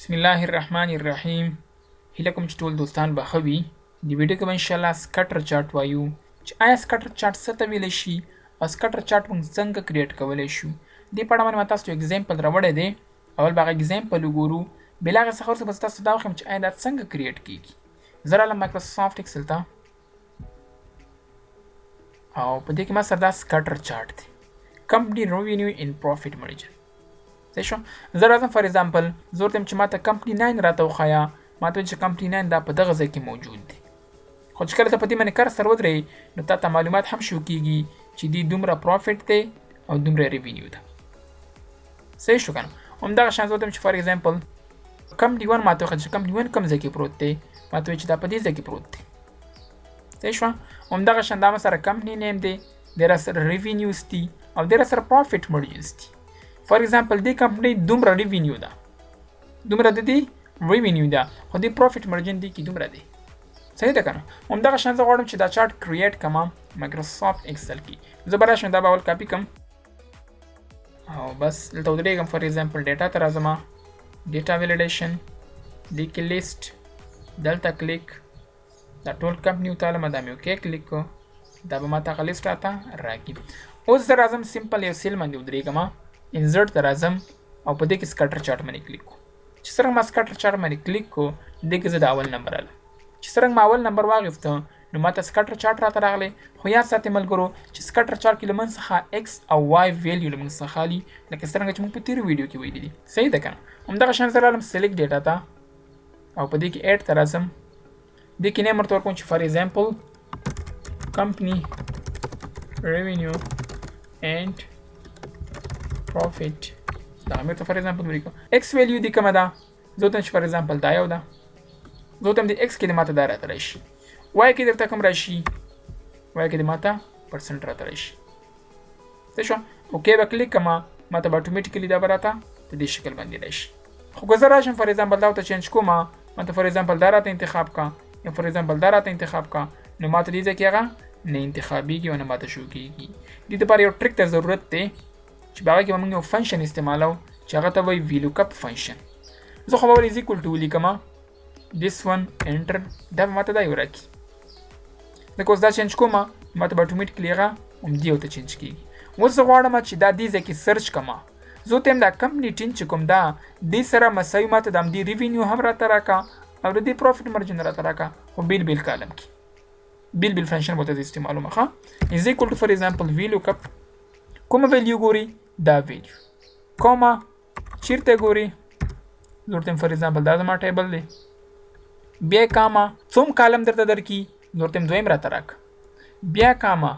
بسم الله الرحمن الرحیم. هیله کوم چې ټول دوستان به ښه وي. د ویډیو کې به انشاءالله سکټر چارټ وایو چې آیا سکټر چارټ څه ته ویلی شي او سکټر چارټ موږ څنګه کریټ کولی شو. دې په اړه باندې ما تاسو ته اګزامپل راوړی دی. اول به هغه اګزامپل وګورو، بل هغه څخه وروسته به زه تاسو ته دا وښیم چې آیا دا څنګه کریټ کیږي. زه رالم مایکروسافټ اکسل ته او په دې کې ما سره دا سکټر چارټ دی، کمپنی ریونیو ان پروفیټ مارجن. صحیح شو. زه راځم فار ایگزامپل زه ورته یم چې ماته کمپنی 9 راته وښایه، ماته وایي چې کمپنی 9 دا په دغه ځای کې موجود دی. خو چې کله ته په دې باندې کرسر ودرې نو تا ته معلومات هم شو کېږي چې دی دومره پروفیټ دی او دومره ریونیو ده. صحیح شو که نه. همدغه شان زه ورته یم چې فار ایگزامپل کمپنی 1 ماته وښایه چې کمپنی 1 کوم ځای کې پروت دی، ماته وایي چې دا په دې ځای کې پروت دی. صحیح شو. همدغه شان دا سره کمپنی نیم دی، د سره ریونیوز دي او د سره پروفیټ مارجنز دي. فار ایگزامپل دی کمپنی دومره ریونیو ده، دومره د دې ریونیو ده، خو د پروفیټ مارجن دی کې دومره دی. صحیح ده که نه. همدغه شان زه غواړم چې دا چارټ کریټ کړم مایکروسافټ اکسل کې. زه به راشم دا به اول کاپي کړم او بس دلته ودرېږم. فار ایگزامپل ډیټا ته راځم، ډیټا ویلیډیشن دې کې لیست، دلته کلیک، دا ټول کمپني وتالم، دا مې اوکې کلیک کړو، دا به ماته هغه لیست راته راکړي. اوس زه راځم سمپل یو سیل باندې ودرېږم، انزرټ ته راځم او په دې کې سکټر چارټ باندې کلیک کوم. چې څرنګه ما سکټر چارټ باندې کلیک کو دې کې زه د اول نمبر علم، چې څرنګه ما اول نمبر واغېسته نو ماته سکټر چارټ راته راغلی. خو یاد ساتئ ملګرو چې سکټر چارټ کې له موږ څخه ایکس او وای ویلیو له موږ څخه خالي، لکه څرنګه چې موږ په تېرو ویډیو کې ویلي دي. صحیح ده که نه. همدغه شان زه رالم سلیکټ ډیټا ته او په دې کې ایډ ته راځم، دې کې نیم ورته ورکوم چې فار ایگزامپل کمپنی ریونیو اینڈ پروفیټ. دا مې ته فار ایگزامپل ولیکم. ایکس ویلیو دې کومه ده، زه ورته چې فار ایگزامپل دا یو ده، زه ورته د ایکس کې د ماته دا راته راشي، وای کې درته کوم راشي، وای کې د ماته پرسنټ راته راشي. صحیح شو. اوکې به کلیک کړم، ماته به اتومیټیکلي دا به راته په دې شکل باندې راشي. خو که زه راشم فار ایگزامپل دا ورته چینج کوم، ماته فار ایگزامپل دا راته انتخاب کا یا فار ایگزامپل دا راته انتخاب کا، نو ماته دې ځای کې هغه نه انتخابېږي او نه ماته شو کېږي. دې دپاره یو ټریک ته ضرورت دی چې په هغه کې به موږ یو فنکشن استعمالو چې هغه ته وایي وی لوک اپ فنکشن. زه خو به ول از ایکول ټو ولیکم، دیس ون انټر، دا به ماته دا یو راکړي. لکه اوس دا چینج کوم ماته به اتومیټیکلي هغه همدې ورته چینج کېږي. اوس زه غواړم چې دا دې ځای کې سرچ کړم، زه ورته یم دا کمپني ټین چې کوم دا دې سره مساوي ماته د همدې ریونیو هم راته راکړه او د دې پروفیټ مارجن راته راکړه، خو بیل بیل کالم کې بیل بیل فنکشن به ته استعمالوم. ښه از ایکول ټو فار ایگزامپل وی لوک اپ، کومه ویلیو ګوري دا ویلیو، کومه چیرته ګوري، زه ورته یم فار ایگزامپل دا زما ټیبل دی، بیا کامه څوم کالم درته درکړي، زه ورته یم دویم راته راکړه، بیا کامه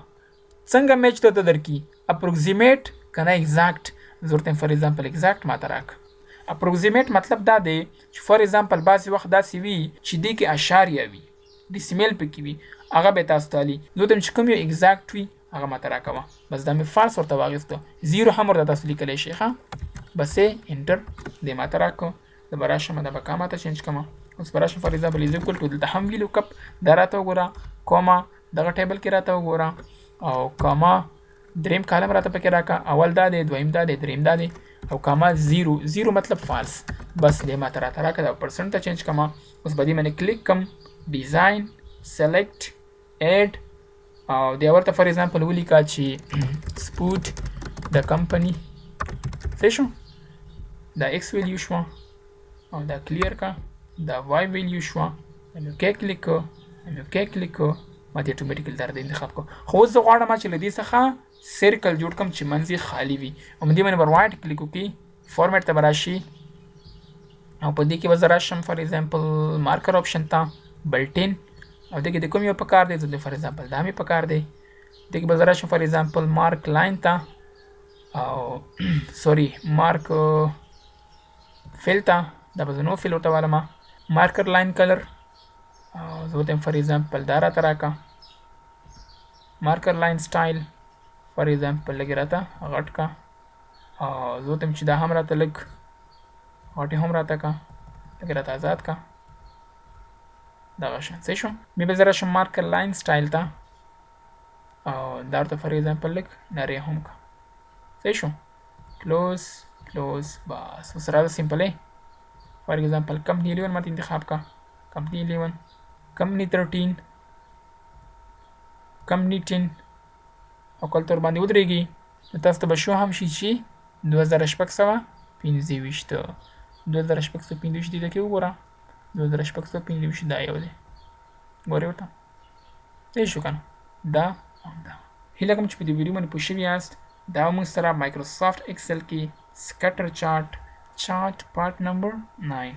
څنګه میچ درته درکړي، اپروکسیمیټ که نه ایگزاکټ، زه ورته یم فار ایگزامپل ایگزاکټ ماته راکړه. اپروکسیمیټ مطلب دا دی چې فار ایگزامپل بعضې وخت داسې وي چې دې کې اشاریه وي، ډیسیمیل پکې وي، هغه به یې تاسو ته الي. زه ورته یم چې کوم یو ایگزاکټ وي هغه ماته راکوه. بس دا مې فالس ورته واخیسته، زیرو هم ورته تاسو لیکلی شئ. ښه بس یې انټر دې ماته راکړه. زه به راشم دا به کا ماته چینج کړم. اوس به راشم فار ایگزامپل از ایکول ټو دلته هم وی لوک اپ دا راته وګوره، کومه دغه ټیبل کې راته وګوره او کاما دریم کالم راته پکې راکړه، اول دا دی، دویم دا دی، دریم دا دی او کاما زیرو، زیرو مطلب فالس. بس دې ماته راته راکړه، دا پرسنټ ته چینج کړم. اوس به دې باندې کلیک کړم، ډیزاین سلیکټ ایډ او دې ورته فار ایگزامپل ولیکه چې سپوټ د کمپنی. صحیح شو. دا ایکس ویلیو شوه او دا کلیر کا، دا وای ویلیو شوه، دا مې اوکې کلیک کړو، دا مې اوکې کلیک کړو، ما دې اتومیټیکل دا انتخاب کړو. خو اوس زه غواړم چې له دې څخه سرکل جوړ کړم چې منځ یې خالي وي او دې باندې به رایټ کلیک وکړي، فارمیټ ته به راشي او په دې کې به زه راشم فار ایگزامپل مارکر آپشن ته بلټین او دې کې د کوم یو پکار دی، زه فار ایگزامپل دا مې پکار دی. دې کې به زه راشم فار ایگزامپل مارک لاین ته او سوري مارک فیل ته، دا به زه نو فیل ورته والم، مارکر لاین کلر او زه ورته فار ایگزامپل دا راته راکړه، مارکر لاین سټایل فار ایگزامپل لږ راته غټ کا او زه ورته چې دا هم راته لږ غټ هم راته کا، لږ راته آزاد کا، دغه شان. صحیح شو. بیا به زه راشم مارکر لاین سټایل ته او دا ورته فار ایگزامپل لږ نری هم کا. صحیح شو. کلوز کلوز. بس اوس راځه سمپلی فار ایگزامپل کمپنی 11 ماته انتخاب کا، کمپنی 11، کمپنی 13، کمپنی 10 او کله تر باندې ودرېږي نو تاسو ته به شو هم شي چې 2625 2625 دې ته کې وګوره 2625 دا یو دی ګورې ورته صحیح شو که نه دا او دا هیله کوم چې په دې ویډیو باندې پوه شوي یاست دا موږ سره مایکروسافټ اکسل کې سکټر چارټ پارټ نمبر 9